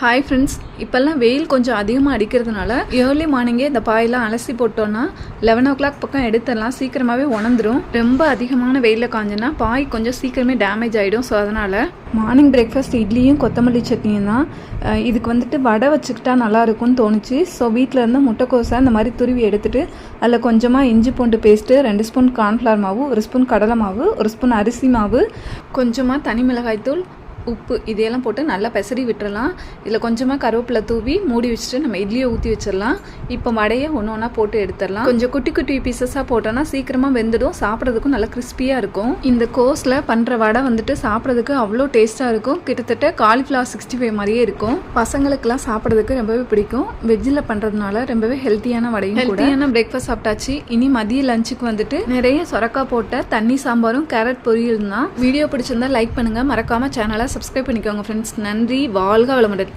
Hi friends, இப்போல்லாம் வெயில் கொஞ்சம் அதிகமாக அடிக்கிறதுனால ஏர்லி மார்னிங்கே இந்த பாயெல்லாம் அலசி போட்டோன்னா 11 o'clock பக்கம் எடுத்துடலாம். சீக்கிரமாகவே உணர்ந்துடும். ரொம்ப அதிகமான வெயிலில் காஞ்சனா பாய் கொஞ்சம் சீக்கிரமே டேமேஜ் ஆகிடும். ஸோ அதனால் மார்னிங் பிரேக்ஃபாஸ்ட் இட்லியும் கொத்தமல்லி சட்னியும் தான். இதுக்கு வந்துட்டு வடை வச்சுக்கிட்டா நல்லாயிருக்கும்னு தோணுச்சு. ஸோ வீட்டில் இருந்து முட்டைக்கோசை இந்த மாதிரி துருவி எடுத்துகிட்டு அதில் கொஞ்சமாக இஞ்சி பூண்டு பேஸ்ட்டு, 2 ஸ்பூன் கார்ன்ஃப்ளவர் மாவு, 1 ஸ்பூன் கடலை மாவு, 1 ஸ்பூன் அரிசி மாவு, கொஞ்சமாக தனி மிளகாய்த்தூள், உப்பு இதையெல்லாம் போட்டு நல்லா பெசரி விட்டுறலாம். இதில் கொஞ்சமாக கருவேப்பிலை தூவி மூடி வச்சுட்டு நம்ம இட்லியை ஊற்றி வச்சிடலாம். இப்போ வடையை ஒன்று ஒன்றா போட்டு எடுத்துடலாம். கொஞ்சம் குட்டி குட்டி பீசஸாக போட்டோன்னா சீக்கிரமாக வெந்துடும். சாப்பிட்றதுக்கும் நல்லா கிறிஸ்பியாக இருக்கும். இந்த கோஸில் பண்ணுற வடை வந்துட்டு சாப்பிட்றதுக்கு அவ்வளோ டேஸ்ட்டாக இருக்கும். கிட்டத்தட்ட காலிஃப்ளவர் 65 மாதிரியே இருக்கும். பசங்களுக்கெல்லாம் சாப்பிட்றதுக்கு ரொம்பவே பிடிக்கும். வெஜ்ஜில் பண்ணுறதுனால ரொம்பவே ஹெல்த்தியான வடையும் ஹெல்த்தியான பிரேக்ஃபாஸ்ட் சாப்பிட்டாச்சு. இனி மதிய லஞ்சுக்கு வந்துட்டு நிறைய சொரக்காய் போட்ட தண்ணி சாம்பாரும் கேரட் பொரியல் தான். வீடியோ பிடிச்சிருந்தா லைக் பண்ணுங்கள். மறக்காமல் சேனலை சப்ஸ்கிரைப் பண்ணிக்கோங்க ஃப்ரெண்ட்ஸ். நன்றி. வாழ்க வளமுடன்.